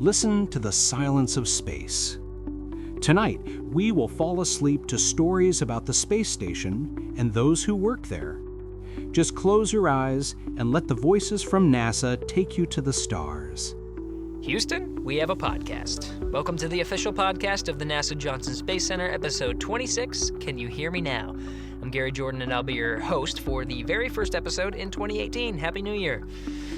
listen to the silence of space. Tonight, we will fall asleep to stories about the space station and those who work there. Just close your eyes and let the voices from NASA take you to the stars. Houston, we have a podcast. Welcome to the official podcast of the NASA Johnson Space Center, episode 26, Can You Hear Me Now? I'm Gary Jordan, and I'll be your host for the very first episode in 2018. Happy New Year.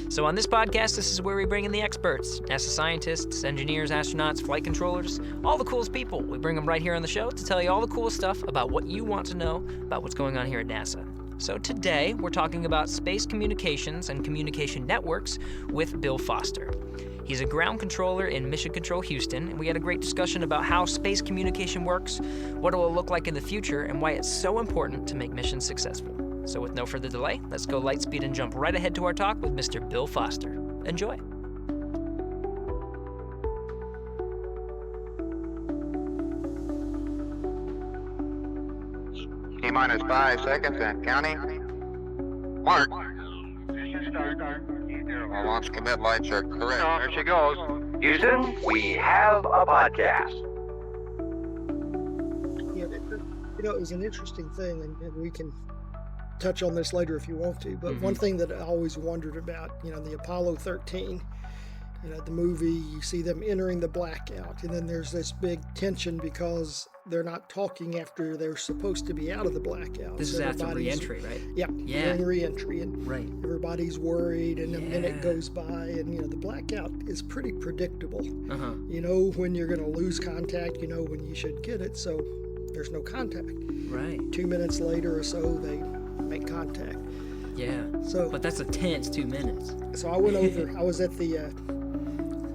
So on this podcast, this is where we bring in the experts, NASA scientists, engineers, astronauts, flight controllers, all the coolest people. We bring them right here on the show to tell you all the coolest stuff about what you want to know about what's going on here at NASA. So today, we're talking about space communications and communication networks with Bill Foster. He's a ground controller in Mission Control Houston, and we had a great discussion about how space communication works, what it will look like in the future, and why it's so important to make missions successful. So with no further delay, let's go light speed and jump right ahead to our talk with Mr. Bill Foster. Enjoy. T-minus 5 seconds and counting. Mark. All launch commit lights are correct. There she goes. Houston, we have a podcast. Yeah, it was an interesting thing, and we can touch on this later if you want to, but one thing that I always wondered about, the Apollo 13, the movie, you see them entering the blackout, and then there's this big tension because they're not talking after they're supposed to be out of the blackout. This is after re-entry, right? Yeah, during re-entry, and right. Everybody's worried, and a minute goes by, and the blackout is pretty predictable. You know when you're going to lose contact, you know when you should get it, so there's no contact. Right. 2 minutes later or so, they make contact. Yeah. But that's a tense 2 minutes. So I went over. I was at the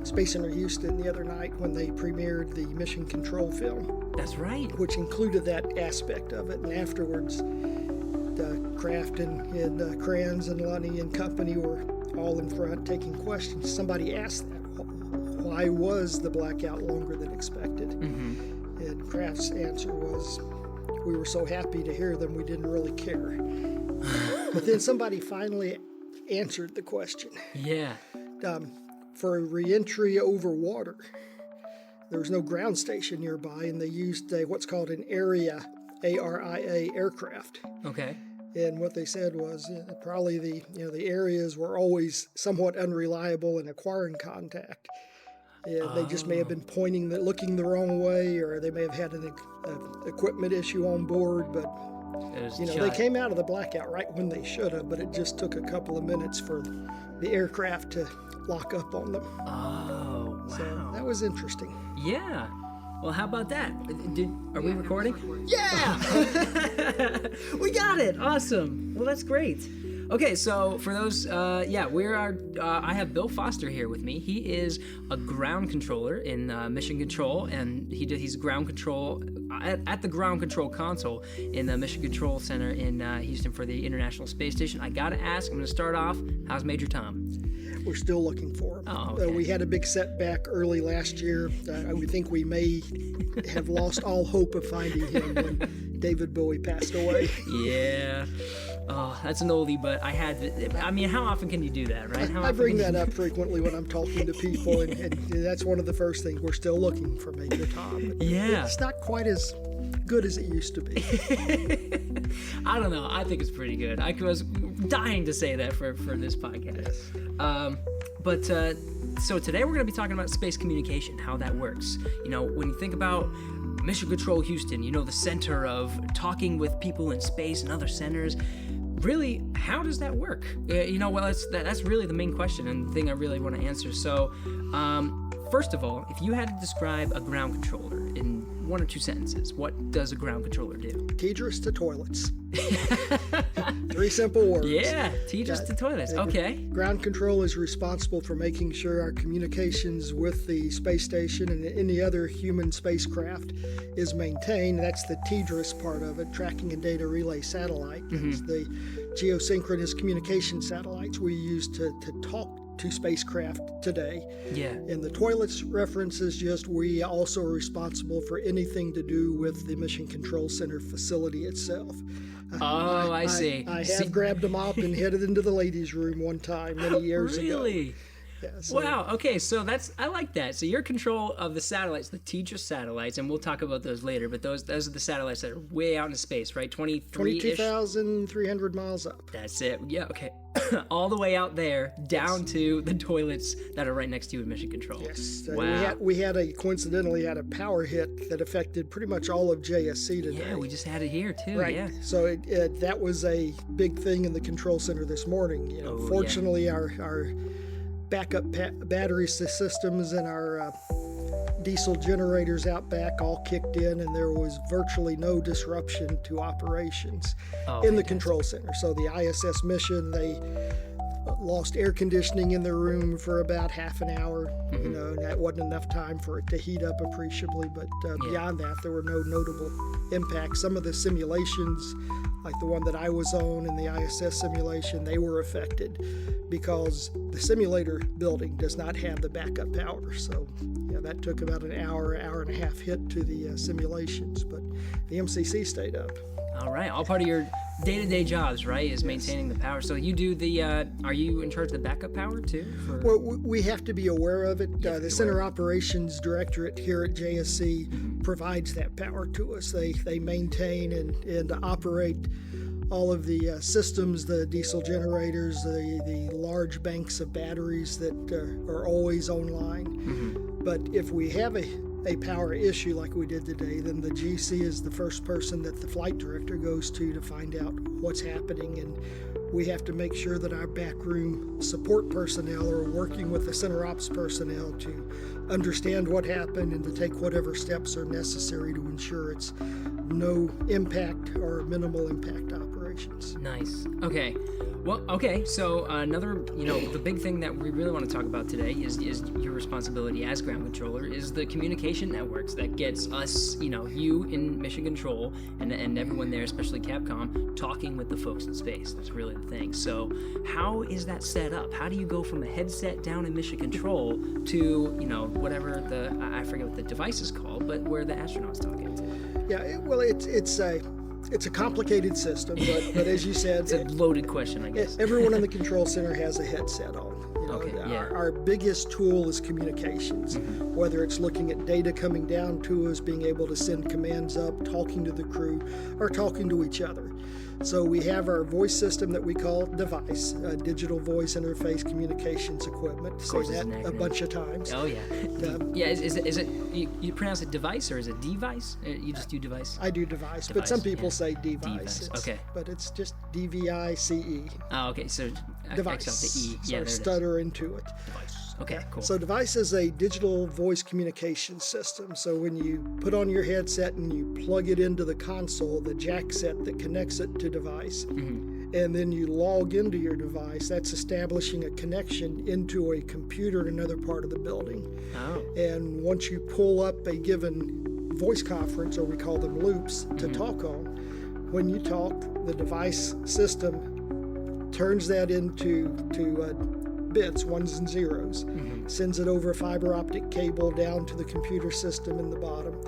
Space Center Houston the other night when they premiered the Mission Control film. That's right. Which included that aspect of it. And afterwards, Kraft and Kranz and Lunny and company were all in front taking questions. Somebody asked that, why was the blackout longer than expected? And Kraft's answer was, we were so happy to hear them, we didn't really care. But then somebody finally answered the question. Yeah. For a re-entry over water, there was no ground station nearby, and they used what's called an ARIA, A-R-I-A aircraft. Okay. And what they said was probably the areas were always somewhat unreliable in acquiring contact. And they just may have been looking the wrong way, or they may have had an equipment issue on board, but they came out of the blackout right when they should have, but it just took a couple of minutes for the aircraft to lock up on them. Oh, wow. So that was interesting. Yeah. Well, how about that? Are we recording? Yeah! We got it! Awesome. Well, that's great. Okay, so for those, I have Bill Foster here with me. He is a ground controller in Mission Control, and he's ground control at the ground control console in the Mission Control Center in Houston for the International Space Station. I gotta ask, I'm gonna start off, how's Major Tom? We're still looking for him. Oh, okay. We had a big setback early last year. We think we may have lost all hope of finding him when David Bowie passed away. Yeah. Oh, that's an oldie, but how often can you do that, right? I bring that up frequently when I'm talking to people, and that's one of the first things. We're still looking for Major Tom. Yeah. It's not quite as good as it used to be. I don't know. I think it's pretty good. I was dying to say that for this podcast. Yes. So today we're going to be talking about space communication, how that works. When you think about Mission Control Houston, the center of talking with people in space and other centers. Really, how does that work? That's really the main question and the thing I really want to answer. So, first of all, if you had to describe a ground controller in one or two sentences, what does a ground controller do? Tetris to toilets. 3 simple words. Yeah, Tetris to toilets. Okay. Ground control is responsible for making sure our communications with the space station and any other human spacecraft is maintained. That's the TDRS part of it, tracking and data relay satellite. It's the geosynchronous communication satellites we use to talk to spacecraft today. Yeah. And the toilets reference is just we also are responsible for anything to do with the Mission Control Center facility itself. Oh, I see. I have grabbed a mop and headed into the ladies' room one time many years ago. Really? Yeah, so, wow. Okay, so I like that. So your control of the satellites, the teacher satellites, and we'll talk about those later. But those are the satellites that are way out in space, right? 22,300 miles up. That's it. Yeah. Okay. All the way out there, down to the toilets that are right next to you in mission control. Yes. Wow. We coincidentally had a power hit that affected pretty much all of JSC today. Yeah, we just had it here too. Right. Yeah. So that was a big thing in the control center this morning. Fortunately, our backup battery systems and our diesel generators out back all kicked in, and there was virtually no disruption to operations in the control center. So the ISS mission, they lost air conditioning in their room for about half an hour, and that wasn't enough time for it to heat up appreciably, but beyond that, there were no notable impacts. Some of the simulations, like the one that I was on in the ISS simulation, they were affected because the simulator building does not have the backup power. So that took about an hour and a half hit to the simulations, but the MCC stayed up. All right, all part of your day-to-day jobs, right, is maintaining the power. So you do are you in charge of the backup power too? Well, we have to be aware of it. The Center Operations Directorate here at JSC provides that power to us. They maintain and operate all of the systems, the diesel generators, the large banks of batteries that are always online. But if we have a power issue like we did today, then the GC is the first person that the flight director goes to find out what's happening, and we have to make sure that our backroom support personnel are working with the center ops personnel to understand what happened and to take whatever steps are necessary to ensure it's no impact or minimal impact operations. Nice. Okay. Well, okay. So another, the big thing that we really want to talk about today is your responsibility as ground controller is the communication networks that gets us, you in mission control and everyone there, especially Capcom, talking with the folks in space. That's really the thing. So how is that set up? How do you go from a headset down in mission control to, whatever I forget what the device is called, but where the astronauts talk into? Yeah, well, it's a complicated system, but as you said, it's a loaded question, I guess. Everyone in the control center has a headset on. Our biggest tool is communications, whether it's looking at data coming down to us, being able to send commands up, talking to the crew, or talking to each other. So we have our voice system that we call device, digital voice interface communications equipment. Say that a bunch of times. Oh yeah. Is it you pronounce it device or is it device? You just do device? I do device, but some people say device. Okay. But it's just DVICE. Oh, okay. So device. The E. So stutter into it. Device. Okay, cool. So device is a digital voice communication system. So when you put on your headset and you plug it into the console, the jack set that connects it to device, and then you log into your device, that's establishing a connection into a computer in another part of the building. Oh. And once you pull up a given voice conference, or we call them loops, to talk on, when you talk, the device system turns that into bits, ones and zeros, sends it over a fiber optic cable down to the computer system in the bottom,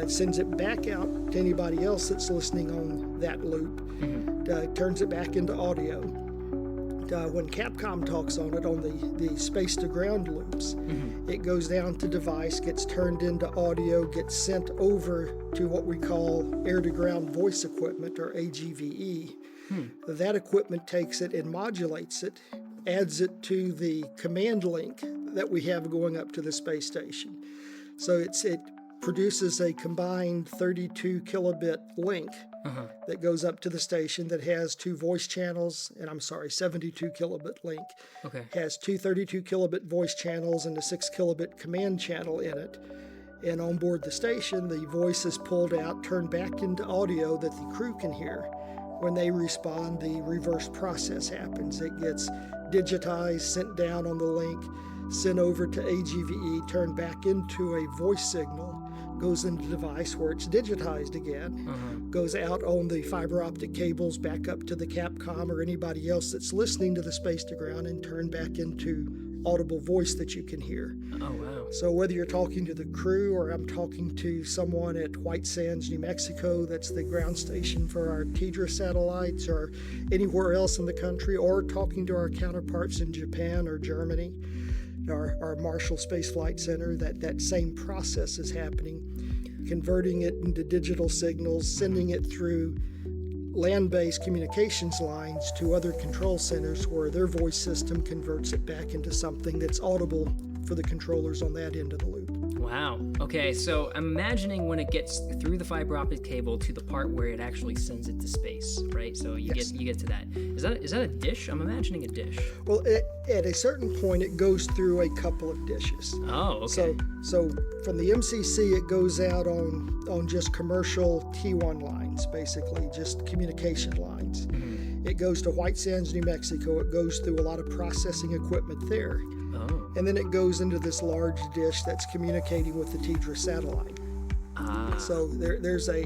sends it back out to anybody else that's listening on that loop, turns it back into audio. When Capcom talks on it, on the space to ground loops, it goes down to device, gets turned into audio, gets sent over to what we call air to ground voice equipment, or AGVE. That equipment takes it and modulates it, adds it to the command link that we have going up to the space station. So it produces a combined 32 kilobit link that goes up to the station that has two voice channels, and 72 kilobit link. Okay. Has two 32 kilobit voice channels and a 6 kilobit command channel in it. And on board the station, the voice is pulled out, turned back into audio that the crew can hear. When they respond, the reverse process happens. It gets digitized, sent down on the link, sent over to AGVE, turned back into a voice signal, goes into the device where it's digitized again, goes out on the fiber optic cables back up to the Capcom or anybody else that's listening to the space to ground, and turned back into audible voice that you can hear. Oh, wow. So whether you're talking to the crew or I'm talking to someone at White Sands, New Mexico, that's the ground station for our TEDRA satellites, or anywhere else in the country, or talking to our counterparts in Japan or Germany, our Marshall Space Flight Center, that same process is happening, converting it into digital signals, sending it through land-based communications lines to other control centers where their voice system converts it back into something that's audible for the controllers on that end of the loop. Wow. Okay, so I'm imagining when it gets through the fiber optic cable to the part where it actually sends it to space, right? So you get to that. Is that a dish? I'm imagining a dish. Well, at a certain point, it goes through a couple of dishes. Oh, okay. So from the MCC, it goes out on just commercial T1 lines, basically, just communication lines. Mm-hmm. It goes to White Sands, New Mexico. It goes through a lot of processing equipment there. Oh. And then it goes into this large dish that's communicating with the TDRS satellite. So there's a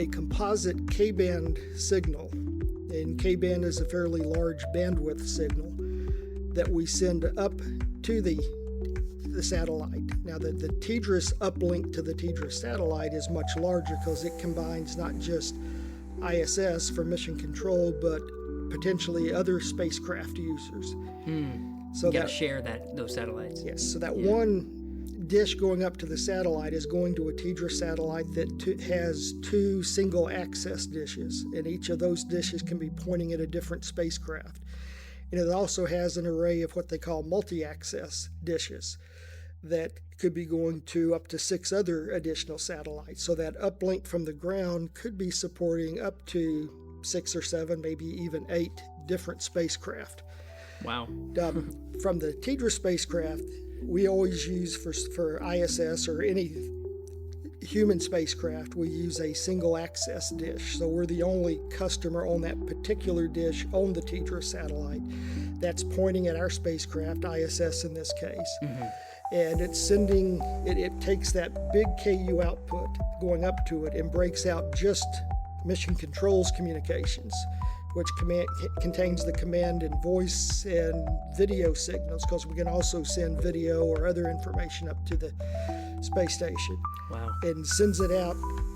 composite K-band signal, and K-band is a fairly large bandwidth signal that we send up to the satellite. Now the TDRS uplink to the TDRS satellite is much larger because it combines not just ISS for mission control, but potentially other spacecraft users. So you gotta share those satellites. Yes, so that one dish going up to the satellite is going to a TDRS satellite that has two single access dishes, and each of those dishes can be pointing at a different spacecraft. And it also has an array of what they call multi-access dishes that could be going to up to 6 other additional satellites. So that uplink from the ground could be supporting up to 6 or 7, maybe even 8 different spacecraft. Wow. From the TDRS spacecraft, we always use for ISS or any human spacecraft, we use a single access dish. So we're the only customer on that particular dish on the TDRS satellite that's pointing at our spacecraft, ISS in this case. Mm-hmm. And it's sending, it takes that big KU output going up to it and breaks out just mission controls communications, which contains the command and voice and video signals, because we can also send video or other information up to the space station. Wow. And sends it out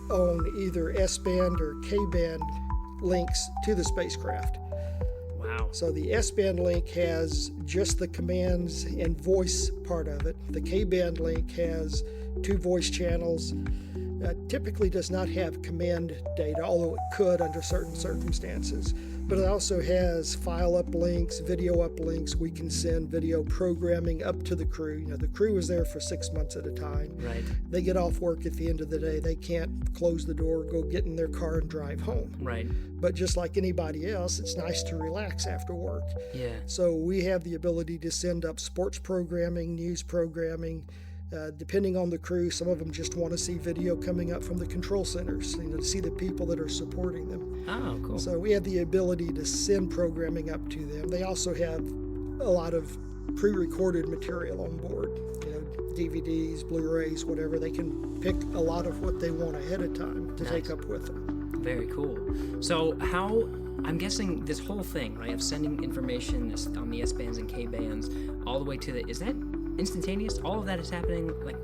on either S-band or K-band links to the spacecraft. Wow. So the S-band link has just the commands and voice part of it. The K-band link has 2 voice channels. Typically does not have command data, although it could under certain circumstances. But it also has file uplinks, video uplinks. We can send video programming up to the crew. You know, the crew is there for 6 months at a time. Right. They get off work at the end of the day. They can't close the door, go get in their car and drive home. Right. But just like anybody else, it's nice to relax after work. Yeah. So we have the ability to send up sports programming, news programming. Depending on the crew, some of them just want to see video coming up from the control centers, to see the people that are supporting them. Oh, cool. So we have the ability to send programming up to them. They also have a lot of pre-recorded material on board, DVDs, Blu-rays, whatever. They can pick a lot of what they want ahead of time to take up with them. Very cool. So how, I'm guessing this whole thing, right, of sending information on the S-bands and K-bands all the way to is that instantaneous? All of that is happening like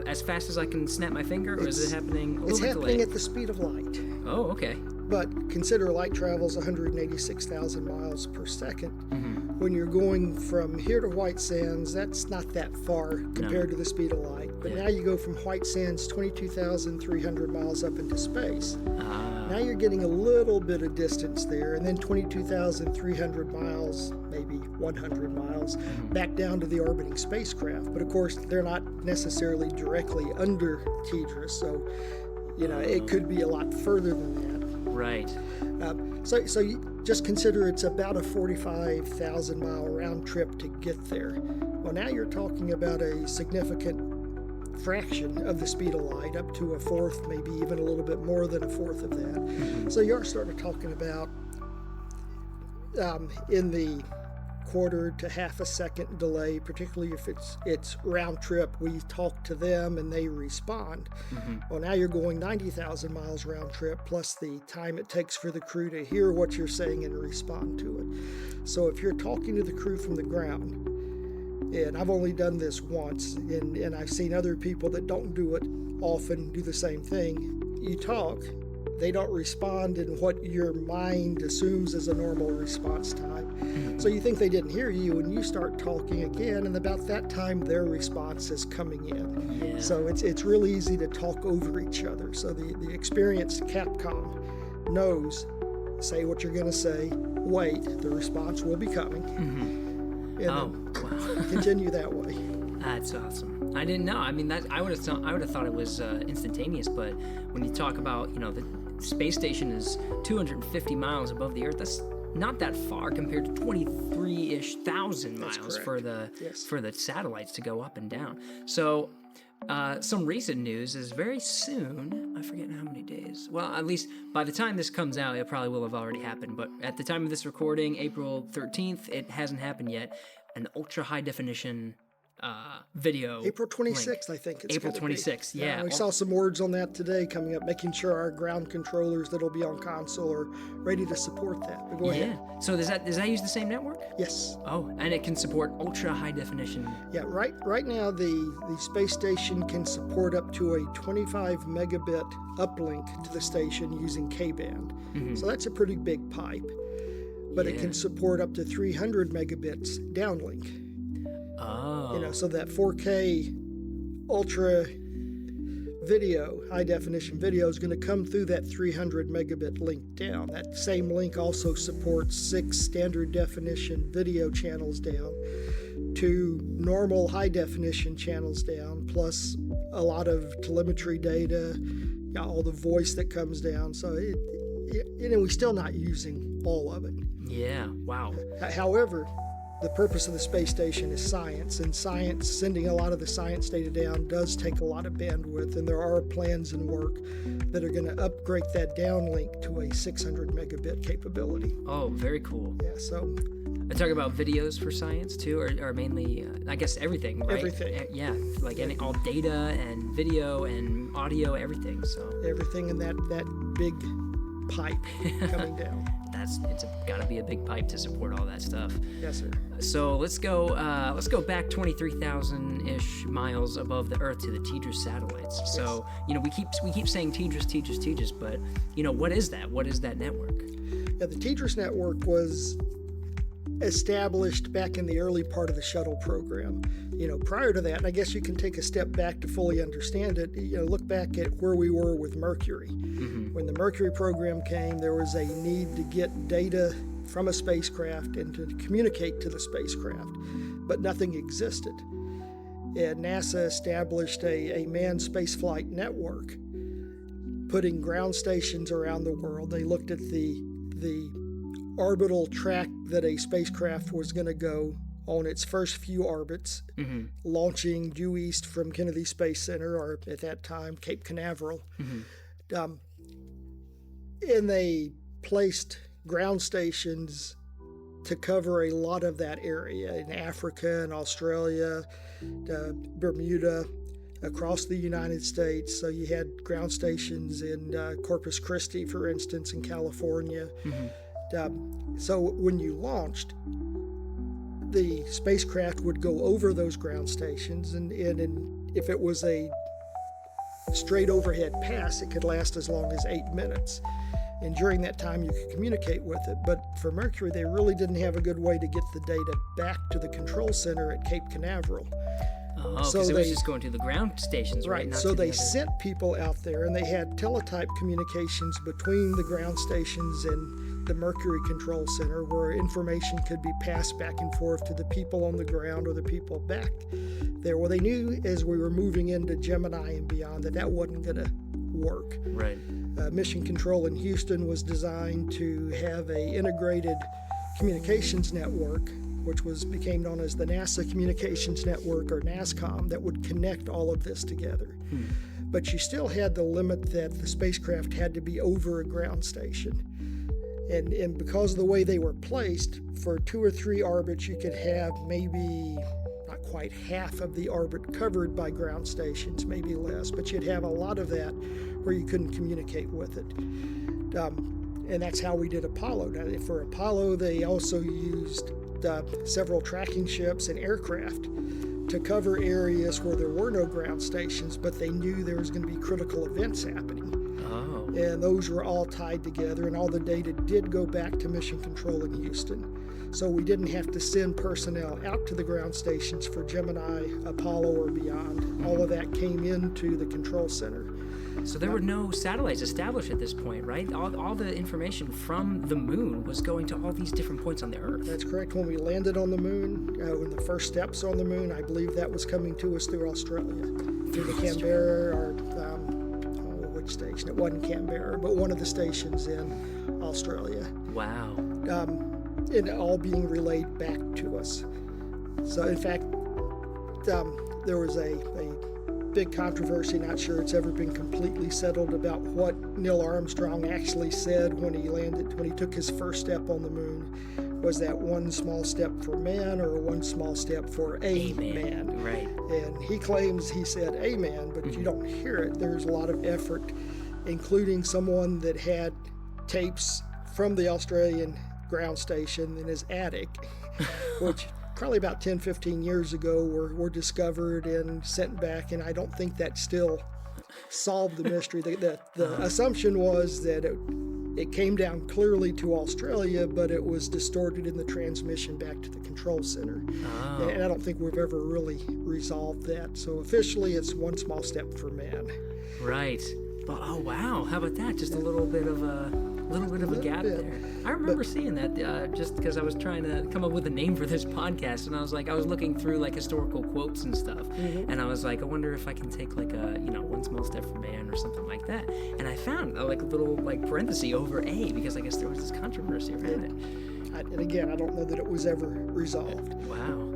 as fast as I can snap my finger, or is it happening a little bit delayed? It's happening at the speed of light. Oh, okay. But consider light travels 186,000 miles per second. Mm-hmm. When you're going from here to White Sands, that's not that far compared to the speed of light. But now you go from White Sands 22,300 miles up into space. Now you're getting a little bit of distance there, and then 22,300 miles, maybe 100 miles, back down to the orbiting spacecraft. But of course, they're not necessarily directly under TDRS, so it could be a lot further than that. Right. So you just consider it's about a 45,000 mile round trip to get there. Well, now you're talking about a significant fraction of the speed of light, up to a fourth, maybe even a little bit more than a fourth of that. Mm-hmm. So you are starting talking about in the quarter to half a second delay, particularly if it's round trip. We talk to them and they respond. Mm-hmm. Well, now you're going 90,000 miles round trip, plus the time it takes for the crew to hear what you're saying and respond to it. So if you're talking to the crew from the ground, and I've only done this once, and I've seen other people that don't do it often do the same thing. You talk, they don't respond in what your mind assumes is a normal response time. So you think they didn't hear you, and you start talking again, and about that time their response is coming in. Yeah. So it's really easy to talk over each other. So the experienced Capcom knows, say what you're going to say, wait, the response will be coming, and then continue that way. That's awesome. I didn't know. I mean, I would have thought it was instantaneous, but when you talk about, the space station is 250 miles above the Earth, that's not that far compared to 23,000-ish miles for the satellites to go up and down. So some recent news is very soon, I forget how many days, well, at least by the time this comes out, it probably will have already happened, but at the time of this recording, April 13th, it hasn't happened yet, an ultra high definition video. April 26th, I think it's April 26th, yeah. We saw some words on that today coming up, making sure our ground controllers that'll be on console are ready to support that. But go ahead. So does that use the same network? Yes. Oh, and it can support ultra high definition. Yeah, right now the space station can support up to a 25 megabit uplink to the station using K-band. So that's a pretty big pipe. But it can support up to 300 megabits downlink. Oh. So that 4K ultra video, high definition video, is going to come through that 300 megabit link down. That same link also supports 6 standard definition video channels down, 2 normal high definition channels down, plus a lot of telemetry data, all the voice that comes down. So we're still not using all of it. Yeah, wow. However, the purpose of the space station is science, and sending a lot of the science data down does take a lot of bandwidth, and there are plans in work that are going to upgrade that downlink to a 600 megabit capability. Oh, very cool. Yeah, so... I talk about videos for science too, or mainly, I guess everything, right? Everything. Yeah, like all data and video and audio, everything, so... Everything in that big pipe coming down. It's got to be a big pipe to support all that stuff. Yes, sir. So let's go back 23,000-ish miles above the Earth to the TDRS satellites. Yes. So we keep saying TDRS, but what is that? What is that network? Yeah, the TDRS network was established back in the early part of the shuttle program. Prior to that, and I guess you can take a step back to fully understand it, look back at where we were with Mercury. When the Mercury program came, there was a need to get data from a spacecraft and to communicate to the spacecraft, but nothing existed. And NASA established a manned spaceflight network, putting ground stations around the world. They looked at the orbital track that a spacecraft was going to go on its first few orbits, launching due east from Kennedy Space Center, or at that time, Cape Canaveral. And they placed ground stations to cover a lot of that area in Africa and Australia, Bermuda, across the United States. So you had ground stations in Corpus Christi, for instance, in California. So when you launched, the spacecraft would go over those ground stations, and if it was a straight overhead pass, it could last as long as 8 minutes. And during that time, you could communicate with it. But for Mercury, they really didn't have a good way to get the data back to the control center at Cape Canaveral. Oh, so it was just going to the ground stations, right? Right. So they sent people out there, and they had teletype communications between the ground stations and the Mercury Control Center, where information could be passed back and forth to the people on the ground or the people back there. Well, they knew as we were moving into Gemini and beyond that wasn't going to work. Right. Mission Control in Houston was designed to have a integrated communications network, which became known as the NASA Communications Network, or NASCOM, that would connect all of this together. But you still had the limit that the spacecraft had to be over a ground station. And because of the way they were placed, for 2 or 3 orbits, you could have maybe not quite half of the orbit covered by ground stations, maybe less, but you'd have a lot of that where you couldn't communicate with it. And that's how we did Apollo. Now, for Apollo, they also used several tracking ships and aircraft to cover areas where there were no ground stations, but they knew there was going to be critical events happening. Oh. And those were all tied together, and all the data did go back to Mission Control in Houston. So we didn't have to send personnel out to the ground stations for Gemini, Apollo, or beyond. All of that came into the control center. So there were no satellites established at this point, right? All the information from the moon was going to all these different points on the Earth. That's correct. When we landed on the moon, when the first steps on the moon, I believe that was coming to us through Australia, through the Canberra, or which station? It wasn't Canberra, but one of the stations in Australia. Wow. And all being relayed back to us. So, in fact, there was a big controversy, not sure it's ever been completely settled, about what Neil Armstrong actually said when he took his first step on the moon. Was that one small step for man or one small step for a man? Right. And he claims he said a man, but you don't hear it. There's a lot of effort, including someone that had tapes from the Australian ground station in his attic, which probably about 10, 15 years ago were discovered and sent back, and I don't think that still solved the mystery. The assumption was that it came down clearly to Australia, but it was distorted in the transmission back to the control center. Oh. And I don't think we've ever really resolved that. So officially, it's one small step for man. Right. But, oh, wow. How about that? Just a little bit of a gap there. I remember seeing that just because I was trying to come up with a name for this podcast, and I was looking through like historical quotes and stuff, and I was like, I wonder if I can take like a one small step for man or something like that, and I found a little parenthesis over A, because I guess there was this controversy around it. And again, I don't know that it was ever resolved. Wow.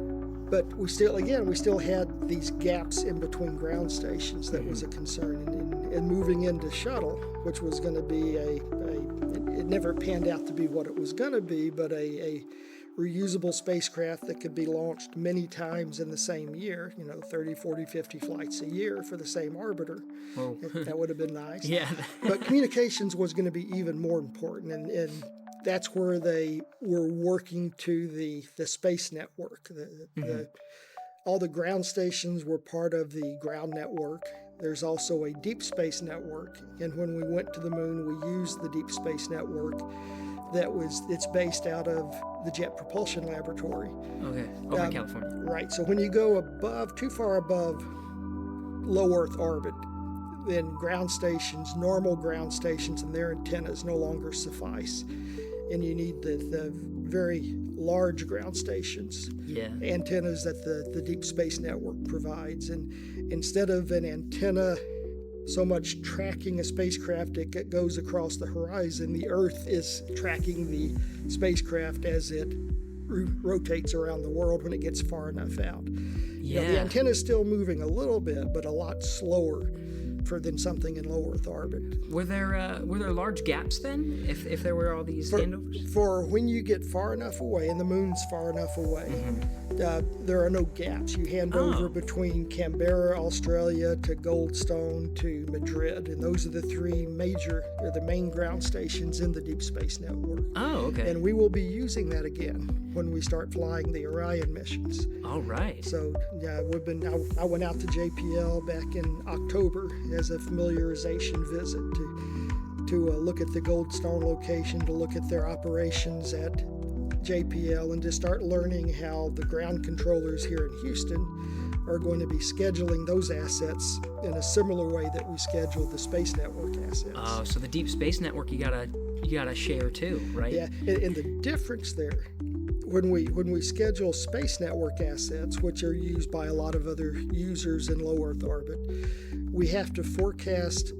But we still had these gaps in between ground stations that was a concern, and moving into shuttle, which was going to be it never panned out to be what it was going to be, but a reusable spacecraft that could be launched many times in the same year, 30, 40, 50 flights a year for the same orbiter. Oh. That would have been nice. Yeah. But communications was going to be even more important, and that's where they were working to the space network. All the ground stations were part of the ground network. There's also a deep space network, and when we went to the moon, we used the deep space network. It's based out of the Jet Propulsion Laboratory. Okay, over in California. Right, so when you go too far above low Earth orbit, then normal ground stations and their antennas no longer suffice. And you need the very large ground stations, antennas that the Deep Space Network provides. And instead of an antenna so much tracking a spacecraft that goes across the horizon, the Earth is tracking the spacecraft as it rotates around the world when it gets far enough out. Yeah. The antenna is still moving a little bit, but a lot slower than something in low Earth orbit. Were there large gaps then, if there were all these handovers? For when you get far enough away, and the moon's far enough away, there are no gaps. You hand over between Canberra, Australia, to Goldstone, to Madrid, and those are the main ground stations in the Deep Space Network. Oh, okay. And we will be using that again when we start flying the Orion missions. All right. So I went out to JPL back in October as a familiarization visit to look at the Goldstone location, to look at their operations at JPL, and to start learning how the ground controllers here in Houston are going to be scheduling those assets in a similar way that we schedule the Space Network assets. Oh, so the Deep Space Network you gotta share too, right? Yeah, and the difference there, when we schedule Space Network assets, which are used by a lot of other users in low Earth orbit, we have to forecast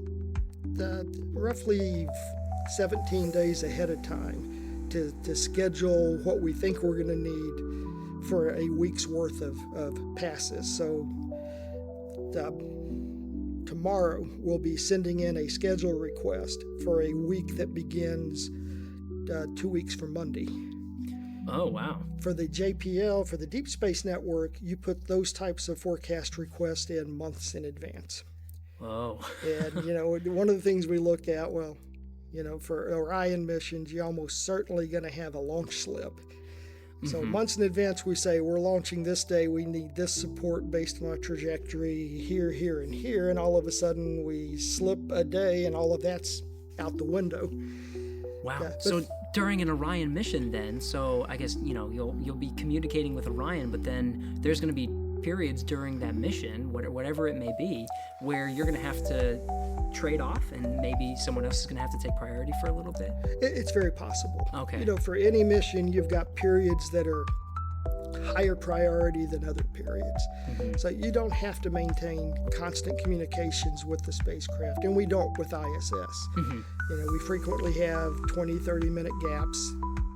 roughly 17 days ahead of time to schedule what we think we're going to need for a week's worth of passes. So tomorrow we'll be sending in a schedule request for a week that begins 2 weeks from Monday. Oh, wow. For the JPL, for the Deep Space Network, you put those types of forecast requests in months in advance. Oh. And, one of the things we look at, for Orion missions, you're almost certainly going to have a launch slip. So months in advance, we say, we're launching this day, we need this support based on our trajectory here, here, and here, and all of a sudden we slip a day, and all of that's out the window. Wow. So during an Orion mission then, so I guess, you'll be communicating with Orion, but then there's going to be periods during that mission, whatever it may be, where you're going to have to trade off and maybe someone else is going to have to take priority for a little bit? It's very possible. Okay. For any mission, you've got periods that are higher priority than other periods. Mm-hmm. So you don't have to maintain constant communications with the spacecraft, and we don't with ISS. Mm-hmm. We frequently have 20, 30-minute gaps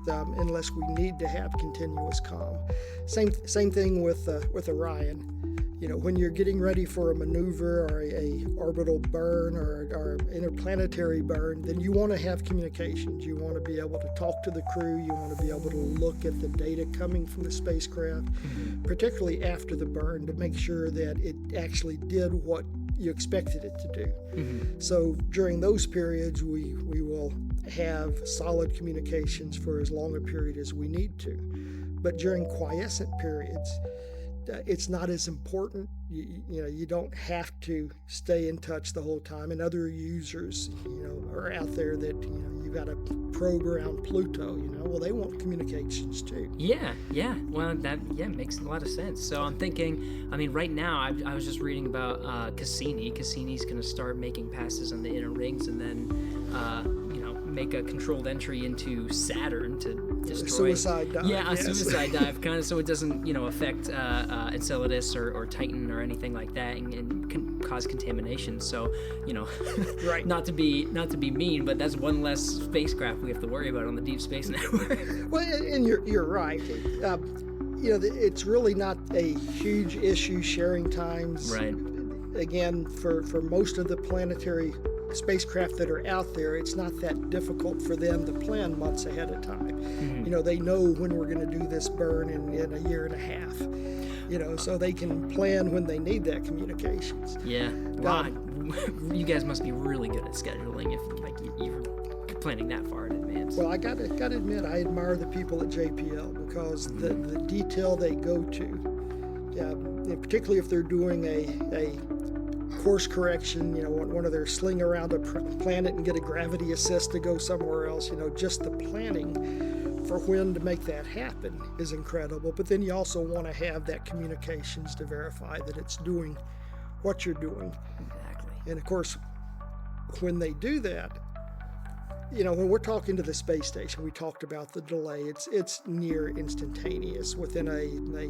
unless we need to have continuous comm. Same thing with Orion. When you're getting ready for a maneuver or a orbital burn or interplanetary burn, then you want to have communications. You want to be able to talk to the crew. You want to be able to look at the data coming from the spacecraft, particularly after the burn, to make sure that it actually did what you expected it to do. Mm-hmm. So during those periods, we will have solid communications for as long a period as we need to. But during quiescent periods, it's not as important. You don't have to stay in touch the whole time. And other users, are out there that, you've got a probe around Pluto, well, they want communications too. Yeah. Well, that makes a lot of sense. So I'm thinking, right now, I was just reading about Cassini. Cassini's going to start making passes on the inner rings and then, make a controlled entry into Saturn to destroy. Suicide dive. Yeah, a suicide dive, kind of, so it doesn't, affect Enceladus or Titan or anything like that, and can cause contamination. So, right. not to be mean, but that's one less spacecraft we have to worry about on the Deep Space Network. Well, and you're right. It's really not a huge issue sharing times. Right. Again, for most of the planetary spacecraft that are out there, it's not that difficult for them to plan months ahead of time. Mm-hmm. They know when we're going to do this burn in a year and a half. So they can plan when they need that communications. Yeah. Wow. You guys must be really good at scheduling if you're planning that far in advance. Well, I gotta admit, I admire the people at JPL because the detail they go to, particularly if they're doing a course correction, one of their sling around a planet and get a gravity assist to go somewhere else, just the planning for when to make that happen is incredible. But then you also want to have that communications to verify that it's doing what you're doing. Exactly. And of course, when they do that, when we're talking to the space station, we talked about the delay. It's near instantaneous within a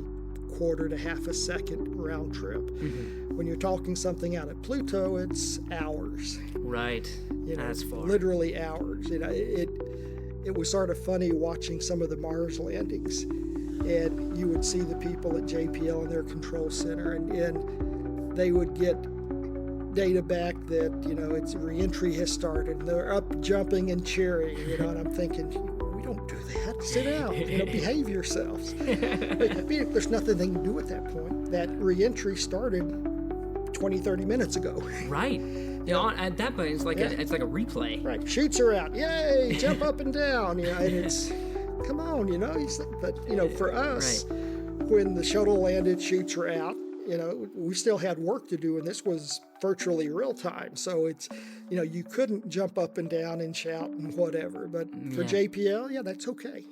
quarter to half a second round trip. Mm-hmm. When you're talking something out at Pluto, it's hours. Right. That's far. Literally hours. It was sort of funny watching some of the Mars landings, and you would see the people at JPL in their control center, and they would get data back that it's re-entry has started, and they're up jumping and cheering, and I'm thinking, we don't do that. Sit down, behave yourselves. There's nothing they can do at that point. That re-entry started 20-30 minutes ago. Right. At that point, it's like a replay. Right. Chutes are out. Yay! Jump up and down. And it's, come on, But for us, when the shuttle landed, chutes were out. We still had work to do, and this was virtually real time. So it's, you couldn't jump up and down and shout and whatever. But for JPL, that's okay.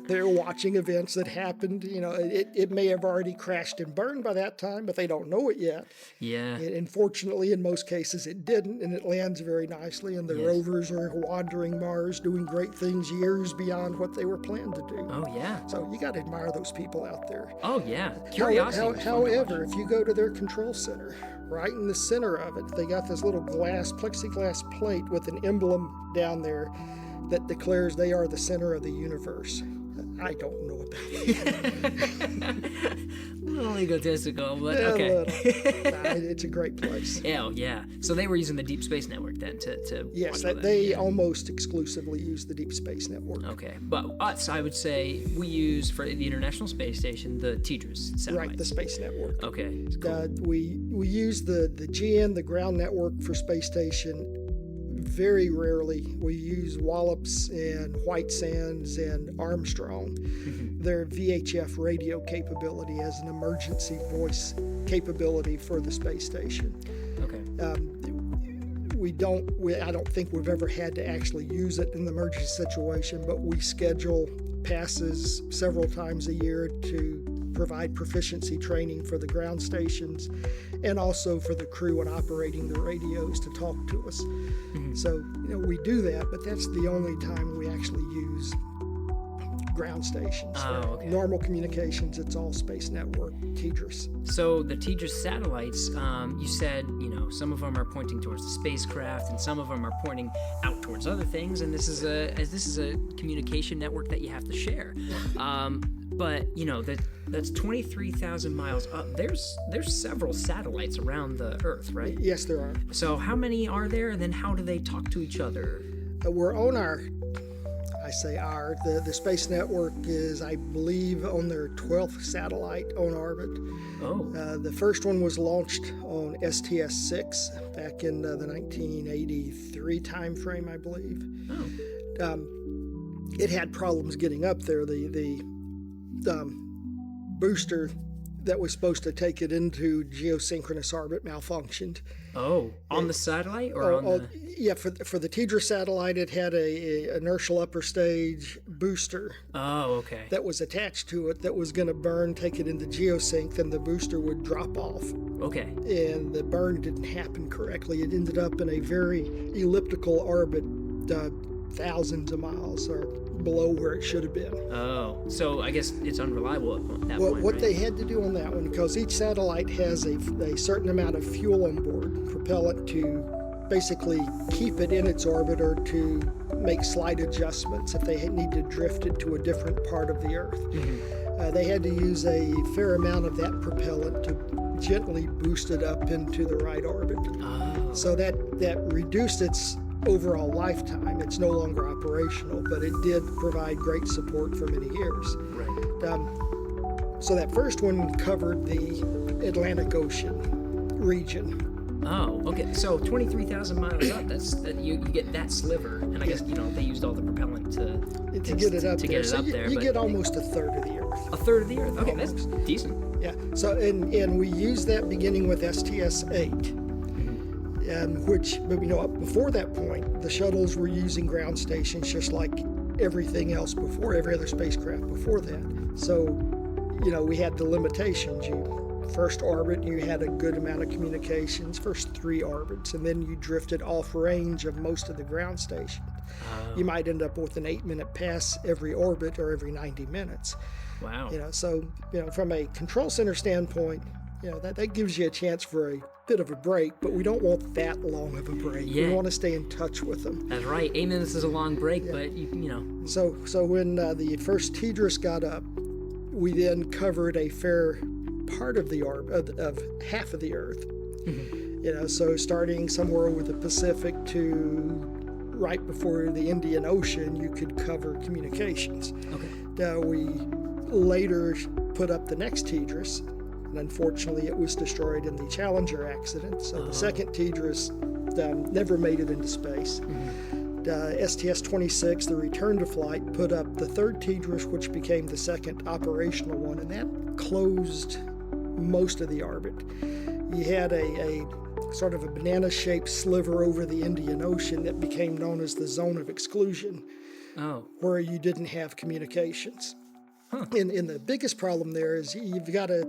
They're watching events that happened. It may have already crashed and burned by that time, but they don't know it yet. Yeah. And fortunately, in most cases, it didn't, and it lands very nicely. And the rovers are wandering Mars, doing great things years beyond what they were planned to do. Oh yeah. So you got to admire those people out there. Oh yeah. Curiosity. However, if you go to their control center, right in the center of it, they got this little plexiglass plate with an emblem down there that declares they are the center of the universe. I don't know about it. A little egotistical, but okay. It's a great place. Yeah. So they were using the Deep Space Network then to Yes, they almost exclusively use the Deep Space Network. Okay, but us, I would say, we use for the International Space Station the TDRS satellite. Right, the Space Network. Okay, cool. We use the GN, the ground network for Space Station. Very rarely. We use Wallops and White Sands and Armstrong. Their VHF radio capability as an emergency voice capability for the space station. Okay. I don't think we've ever had to actually use it in the emergency situation, but we schedule passes several times a year to provide proficiency training for the ground stations and also for the crew in operating the radios to talk to us. Mm-hmm. So, we do that, but that's the only time we actually use ground stations. Okay. Normal communications, it's all space network, TDRS. So the TDRS satellites, you said, some of them are pointing towards the spacecraft and some of them are pointing out towards other things, and this is a communication network that you have to share. But that's 23,000 miles up. There's several satellites around the Earth, right? Yes, there are. So how many are there, and then how do they talk to each other? We're on the space network is, I believe, on their 12th satellite on orbit. Oh. The first one was launched on STS-6 back in the 1983 time frame, I believe. Oh. It had problems getting up there. The booster that was supposed to take it into geosynchronous orbit malfunctioned. Oh, on the satellite or on the... Yeah, for the TDRS satellite, it had a inertial upper stage booster. Oh, okay. That was attached to it that was going to burn, take it into geosync, then the booster would drop off. Okay. And the burn didn't happen correctly. It ended up in a very elliptical orbit, thousands of miles or below where it should have been. Oh, so I guess it's unreliable at that point, What right? they had to do on that one, because each satellite has a certain amount of fuel on board, propellant, to basically keep it in its orbit or to make slight adjustments if they need to drift it to a different part of the Earth. Mm-hmm. They had to use a fair amount of that propellant to gently boost it up into the right orbit. Oh. So that reduced its overall lifetime. It's no longer operational, but it did provide great support for many years. Right. So that first one covered the Atlantic Ocean region. Oh, okay. So 23,000 miles up, you get that sliver, and I guess they used all the propellant to get it up to there. Get it so up you, there. You get almost a third of the Earth. A third of the Earth. Okay, almost. That's decent. Yeah. So and we used that beginning with STS-8. But before that point, the shuttles were using ground stations just like everything else before, every other spacecraft before that. So, we had the limitations. First orbit, you had a good amount of communications, first 3 orbits, and then you drifted off range of most of the ground stations. You might end up with an 8-minute pass every orbit or every 90 minutes. Wow. So, from a control center standpoint, that gives you a chance for a bit of a break, but we don't want that long of a break. Yeah. We want to stay in touch with them. That's right. 8 minutes is a long break, but So when the first TDRS got up, we then covered a fair part of the orbit of half of the Earth. Mm-hmm. So starting somewhere over the Pacific to right before the Indian Ocean, you could cover communications. Okay. We later put up the next TDRS, and unfortunately it was destroyed in the Challenger accident. So the second TDRS never made it into space. Mm-hmm. STS-26, the return to flight, put up the third TDRS, which became the second operational one, and that closed most of the orbit. You had a sort of a banana-shaped sliver over the Indian Ocean that became known as the zone of exclusion, where you didn't have communications. Huh. And the biggest problem there is you've got to,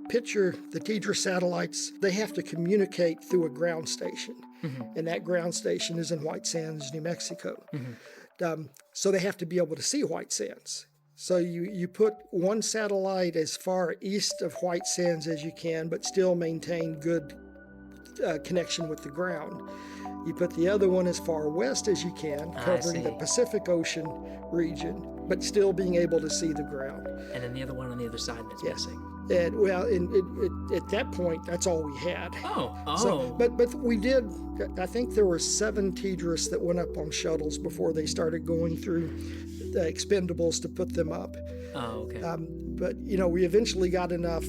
picture the TDRS satellites. They have to communicate through a ground station, and that ground station is in White Sands, New Mexico. So they have to be able to see White Sands. So you put one satellite as far east of White Sands as you can, but still maintain good connection with the ground. You put the other one as far west as you can, covering the Pacific Ocean region, but still being able to see the ground. And then the other one on the other side that's missing. And at that point, that's all we had. Oh. But we did. I think there were 7 TDRS that went up on shuttles before they started going through the expendables to put them up. Oh, okay. But we eventually got enough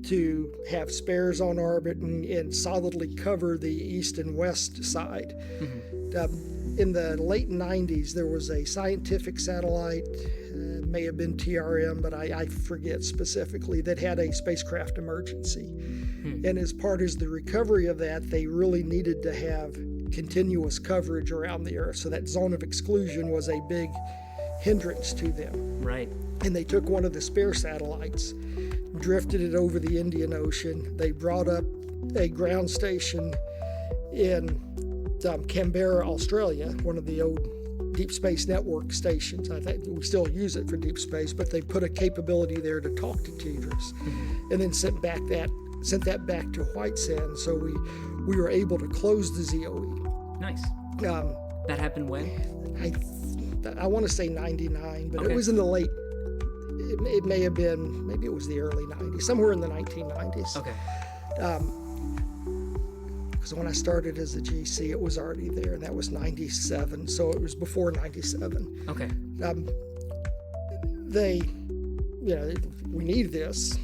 to have spares on orbit and solidly cover the east and west side. Mm-hmm. In the late 90s, there was a scientific satellite, may have been TRM, but I forget specifically, that had a spacecraft emergency. And as part of the recovery of that, they really needed to have continuous coverage around the Earth. So that zone of exclusion was a big hindrance to them. Right. And they took one of the spare satellites, drifted it over the Indian Ocean. They brought up a ground station in Canberra, Australia, one of the old Deep Space Network stations. I think we still use it for deep space, but they put a capability there to talk to TDRS, and then sent that back to White Sands. So we were able to close the ZOE. Nice. That happened when? I want to say 99, but okay. It was in the late. It may have been, maybe it was the early 90s, somewhere in the 1990s. Okay. Because when I started as a GC, it was already there, and that was 97, so it was before 97. Okay. We need this,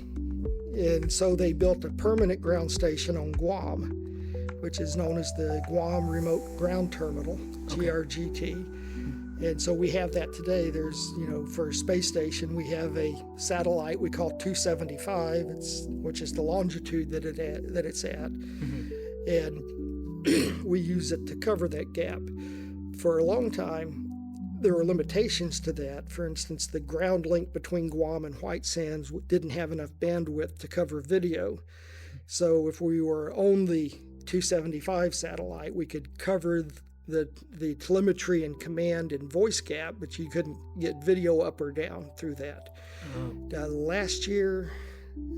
and so they built a permanent ground station on Guam, which is known as the Guam Remote Ground Terminal, GRGT. And so we have that today. There's, for a space station, we have a satellite we call 275, which is the longitude that it's at. And we use it to cover that gap. For a long time, there were limitations to that. For instance, the ground link between Guam and White Sands didn't have enough bandwidth to cover video. So if we were on the 275 satellite, we could cover the telemetry and command and voice gap, but you couldn't get video up or down through that. Last year,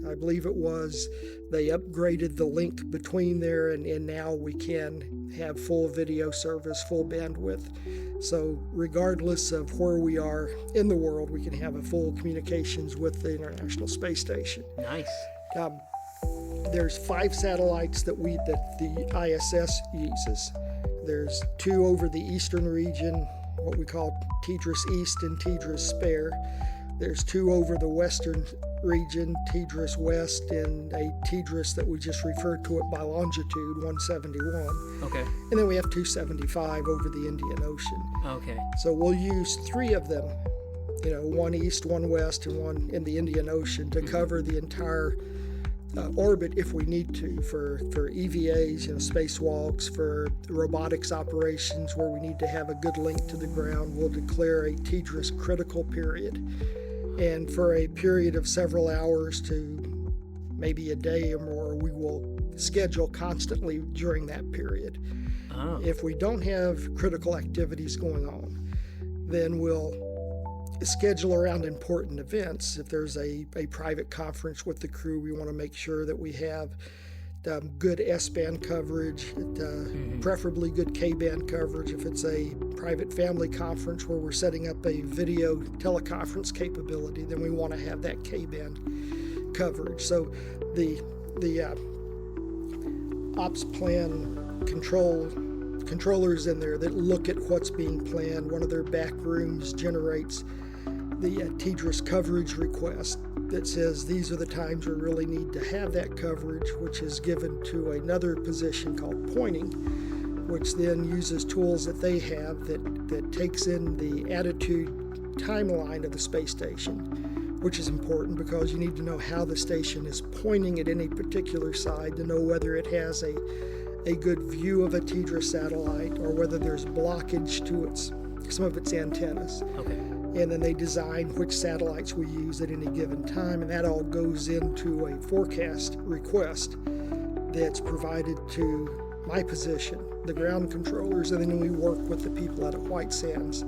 I believe it was, they upgraded the link between there, and now we can have full video service, full bandwidth. So regardless of where we are in the world, we can have a full communications with the International Space Station. Nice. There's 5 satellites that the ISS uses. There's 2 over the eastern region, what we call TDRS East and TDRS Spare. There's 2 over the western region, TDRS West, and a TDRS that we just referred to it by longitude, 171. Okay. And then we have 275 over the Indian Ocean. Okay. So we'll use 3 of them, 1 east, 1 west, and 1 in the Indian Ocean to cover the entire orbit if we need to, for EVAs, spacewalks, for robotics operations where we need to have a good link to the ground. We'll declare a TDRS critical period, and for a period of several hours to maybe a day or more, we will schedule constantly during that period. If we don't have critical activities going on, then we'll schedule around important events. If there's a private conference with the crew, we want to make sure that we have good S-band coverage, preferably good K-band coverage. If it's a private family conference where we're setting up a video teleconference capability, then we want to have that K-band coverage. So the ops plan controllers in there that look at what's being planned. One of their back rooms generates the TDRS coverage request that says these are the times we really need to have that coverage, which is given to another position called pointing, which then uses tools that they have that takes in the attitude timeline of the space station, which is important because you need to know how the station is pointing at any particular side to know whether it has a good view of a TDRS satellite or whether there's blockage to some of its antennas. Okay. And then they design which satellites we use at any given time, and that all goes into a forecast request that's provided to my position, the ground controllers, and then we work with the people out at White Sands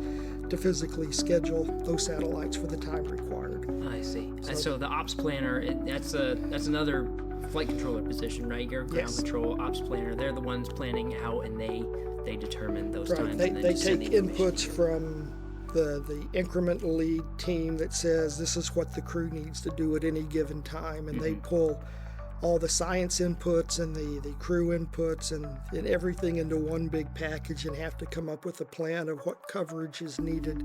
to physically schedule those satellites for the time required. I see. So the ops planner, that's another flight controller position, right? Your ground control ops planner, they're the ones planning out, and they determine those times. They take inputs from the increment lead team that says this is what the crew needs to do at any given time, and they pull all the science inputs and the crew inputs and everything into one big package and have to come up with a plan of what coverage is needed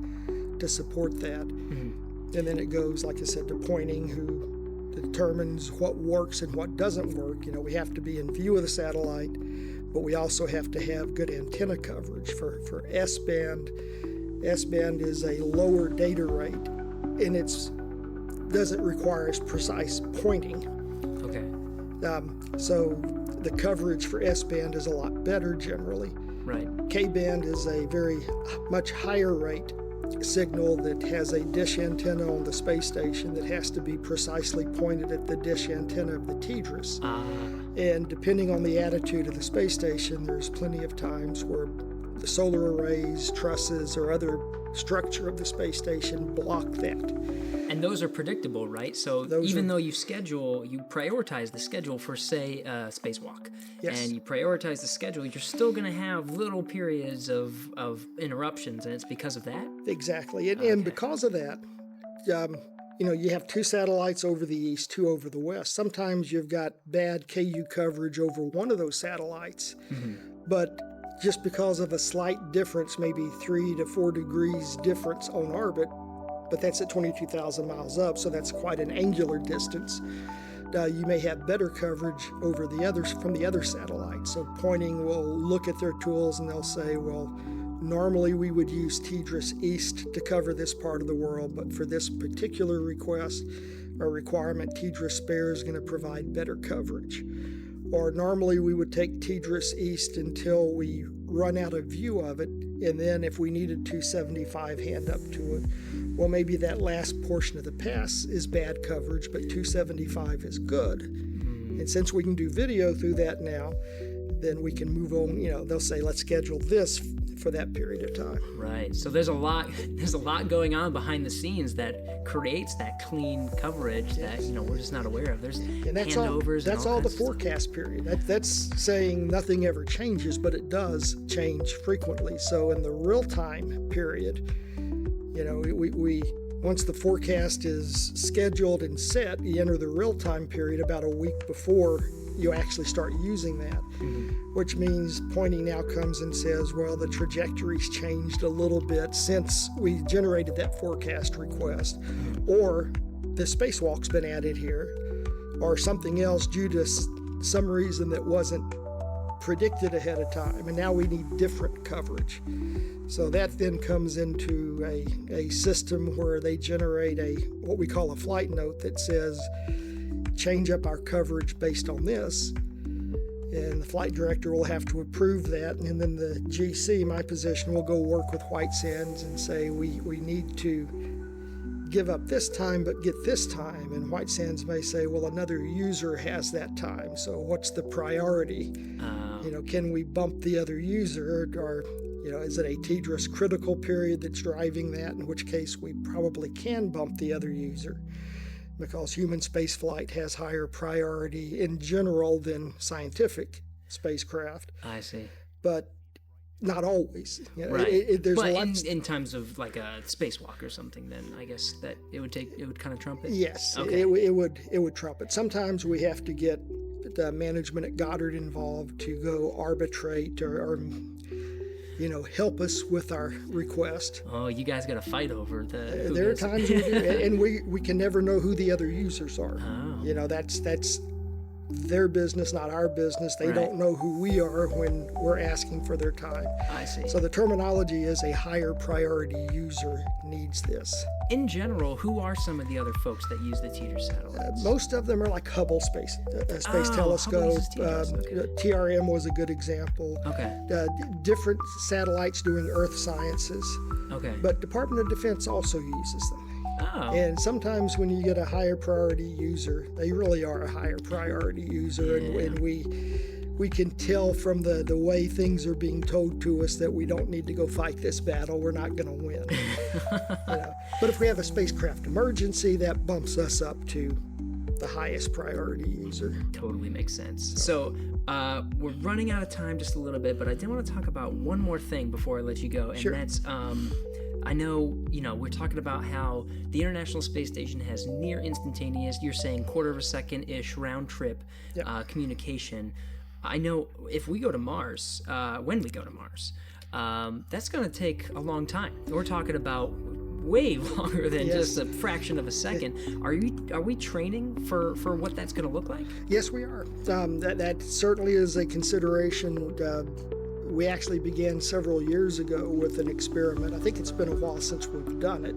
to support that. And then it goes, like I said, to pointing, who determines what works and what doesn't work. We have to be in view of the satellite, but we also have to have good antenna coverage for S-band. S-band is a lower data rate, and it doesn't require as precise pointing. Okay. So the coverage for S-band is a lot better generally. Right. K-band is a very much higher rate signal that has a dish antenna on the space station that has to be precisely pointed at the dish antenna of the TDRS. And depending on the attitude of the space station, there's plenty of times where the solar arrays, trusses, or other structure of the space station block that. And those are predictable, right? So even though you prioritize the schedule for, say, a spacewalk, yes, and you prioritize the schedule, you're still going to have little periods of interruptions, and it's because of that? Exactly. And because of that, you have 2 satellites over the east, 2 over the west. Sometimes you've got bad KU coverage over one of those satellites, but just because of a slight difference, maybe 3 to 4 degrees difference on orbit, but that's at 22,000 miles up, so that's quite an angular distance. You may have better coverage over the others from the other satellites. So pointing will look at their tools and they'll say, well, normally we would use TDRS East to cover this part of the world, but for this particular request or requirement, TDRS Spare is going to provide better coverage. Or normally we would take TDRS East until we run out of view of it, and then if we needed 275 hand up to it, well, maybe that last portion of the pass is bad coverage, but 275 is good. And since we can do video through that now, then we can move on. They'll say, let's schedule this for that period of time. Right. So there's a lot going on behind the scenes that creates that clean coverage that we're just not aware of. There's handovers. That's all the forecast period. That's saying nothing ever changes, but it does change frequently. So in the real time period, we once the forecast is scheduled and set, you enter the real time period about a week before you actually start using that, which means pointing now comes and says, well, the trajectory's changed a little bit since we generated that forecast request, or the spacewalk's been added here, or something else due to some reason that wasn't predicted ahead of time, and now we need different coverage. So that then comes into a system where they generate what we call a flight note that says, change up our coverage based on this, and the flight director will have to approve that, and then the GC, my position, will go work with White Sands and say we need to give up this time but get this time, and White Sands may say, well, another user has that time, so what's the priority? Can we bump the other user, or is it a TDRS critical period that's driving that, in which case we probably can bump the other user, because human spaceflight has higher priority in general than scientific spacecraft. I see. But not always. Right. There's a lot in times of like a spacewalk or something, then I guess that it would kind of trump it? Yes, okay. it would trump it. Sometimes we have to get the management at Goddard involved to go arbitrate or help us with our request. Oh, you guys got to fight over the... There are times we do, and we can never know who the other users are. Oh. That's their business, not our business. They don't know who we are when we're asking for their time. I see. So the terminology is a higher priority user needs this. In general, who are some of the other folks that use the TDRS satellites? Most of them are like Hubble Space Telescope. TRM was a good example. Okay. Different satellites doing Earth sciences. Okay. But Department of Defense also uses them. Oh. And sometimes when you get a higher priority user, they really are a higher priority user, and we can tell from the way things are being told to us that we don't need to go fight this battle. We're not going to win. But if we have a spacecraft emergency, that bumps us up to the highest priority user. Totally makes sense. So we're running out of time just a little bit, but I did want to talk about one more thing before I let you go, and that's I know, we're talking about how the International Space Station has near instantaneous, you're saying quarter of a second-ish round trip communication. I know if we go to Mars, when we go to Mars, that's going to take a long time. We're talking about way longer than just a fraction of a second. Are we training for what that's going to look like? Yes, we are. That certainly is a consideration. We actually began several years ago with an experiment. I think it's been a while since we've done it,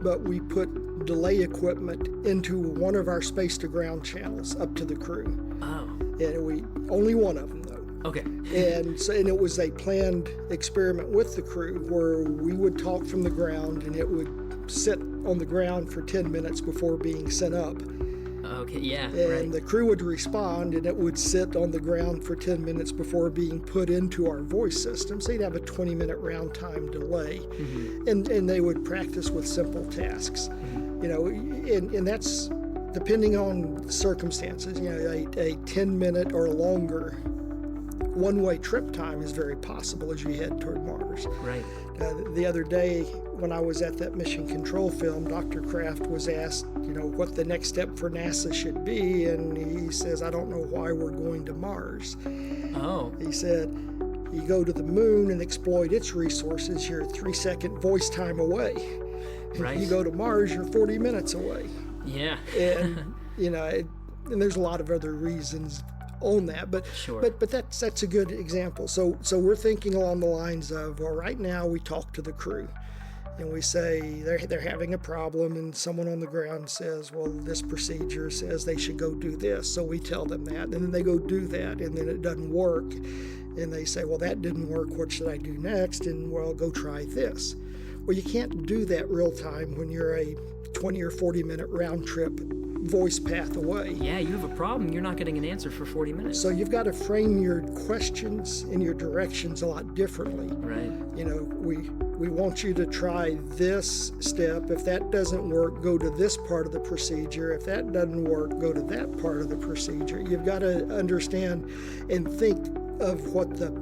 but we put delay equipment into one of our space-to-ground channels up to the crew. Oh. And only one of them, though. Okay. And it was a planned experiment with the crew where we would talk from the ground and it would sit on the ground for 10 minutes before being sent up. Okay, yeah, and the crew would respond, and it would sit on the ground for 10 minutes before being put into our voice system. So you'd have a 20-minute round time delay, and they would practice with simple tasks. You know, and that's depending on circumstances. You know, a 10-minute or longer one-way trip time is very possible as you head toward Mars. Right. The other day, when I was at that mission control film, Dr. Kraft was asked, you know, what the next step for NASA should be, and he says, I don't know why we're going to Mars. Oh. He said, you go to the moon and exploit its resources, you're 3-second voice time away. Right. You go to Mars, you're 40 minutes away. Yeah. And, you know, and there's a lot of other reasons on that, but sure. but that's a good example. So we're thinking along the lines of, well, right now we talk to the crew and we say they're having a problem, and someone on the ground says, well, this procedure says they should go do this, so we tell them that, and then they go do that, and then it doesn't work, and they say, well, that didn't work, what should I do next? And well, go try this. Well, you can't do that real time when you're a 20 or 40 minute round trip voice path away. Yeah, you have a problem. You're not getting an answer for 40 minutes. So you've got to frame your questions and your directions a lot differently. Right. You know, we want you to try this step. If that doesn't work, go to this part of the procedure. If that doesn't work, go to that part of the procedure. You've got to understand and think of what the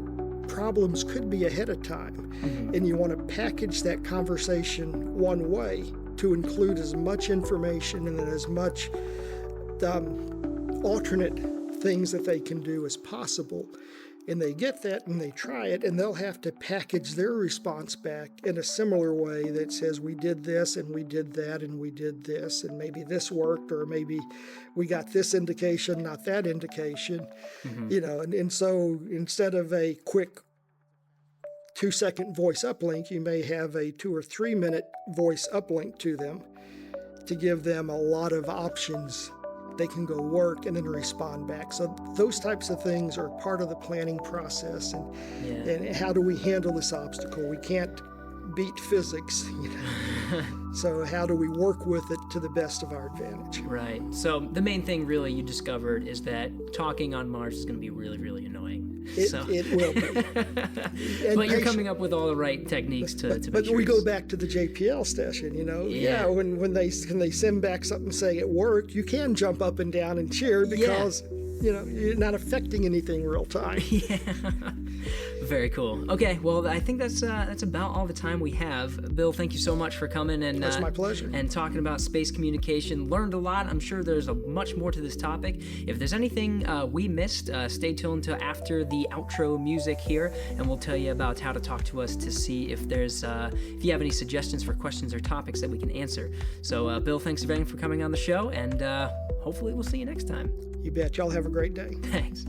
problems could be ahead of time. And you want to package that conversation one way to include as much information and as much alternate things that they can do as possible. And they get that and they try it, and they'll have to package their response back in a similar way that says, we did this and we did that and we did this, and maybe this worked, or maybe we got this indication, not that indication. You know, and so instead of a quick 2-second voice uplink, you may have a 2 or 3 minute voice uplink to them to give them a lot of options. They can go work and then respond back. So those types of things are part of the planning process. And how do we handle this obstacle? We can't beat physics, you know. So how do we work with it to the best of our advantage? Right. So the main thing really you discovered is that talking on Mars is going to be really, really annoying. It will be. But you're coming up with all the right techniques to make But sure we go back to the JPL station, you know. Yeah, when they send back something saying it worked, you can jump up and down and cheer because you know, you're not affecting anything real time. Yeah. Very cool. Okay, well, I think that's about all the time we have. Bill, thank you so much for coming and that's my pleasure. And talking about space communication. Learned a lot. I'm sure there's much more to this topic. If there's anything we missed, stay tuned to after the outro music here, and we'll tell you about how to talk to us to see if there's if you have any suggestions for questions or topics that we can answer. So, Bill, thanks again for coming on the show, and hopefully we'll see you next time. You bet. Y'all have a great day. Thanks.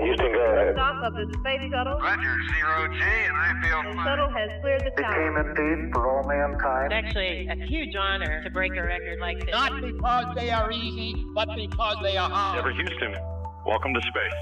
Houston, go ahead. Stop of the space shuttle. Roger, 0G, and I feel The fine. shuttle has cleared the tower. indeed for all mankind. It's actually a huge honor to break a record like this. Not because they are easy, but because they are hard. Never Houston, welcome to space.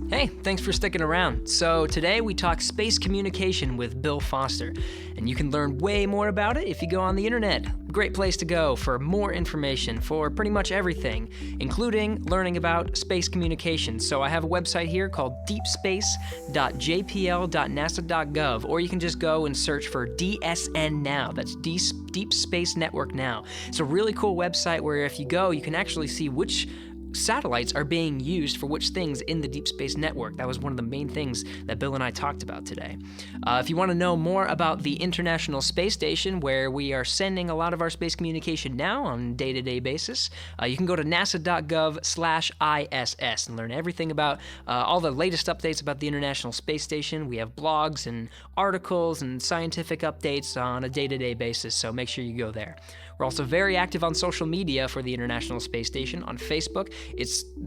Hey, thanks for sticking around. So today we talk space communication with Bill Foster, and you can learn way more about it if you go on the internet. Great place to go for more information for pretty much everything, including learning about space communication. So I have a website here called deepspace.jpl.nasa.gov, or you can just go and search for DSN Now. That's Deep Space Network Now. It's a really cool website where if you go, you can actually see which satellites are being used for which things in the Deep Space Network. That was one of the main things that Bill and I talked about today. If you want to know more about the International Space Station, where we are sending a lot of our space communication now on a day-to-day basis, you can go to nasa.gov/ISS and learn everything about all the latest updates about the International Space Station. We have blogs and articles and scientific updates on a day-to-day basis, so make sure you go there. We're also very active on social media for the International Space Station. On Facebook,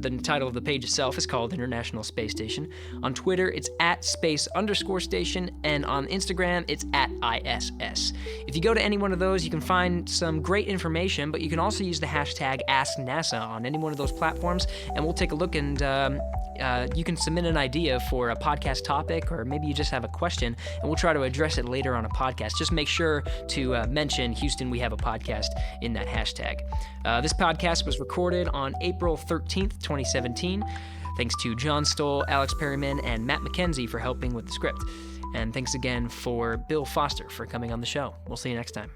the title of the page itself is called International Space Station. On Twitter, it's @space_station, and on Instagram, it's @ISS. If you go to any one of those, you can find some great information, but you can also use the hashtag AskNASA on any one of those platforms, and we'll take a look, and you can submit an idea for a podcast topic, or maybe you just have a question, and we'll try to address it later on a podcast. Just make sure to mention Houston, we have a podcast in that hashtag. This podcast was recorded on April 13th, 2017. Thanks to John Stoll, Alex Perryman, and Matt McKenzie for helping with the script. And thanks again for Bill Foster for coming on the show. We'll see you next time.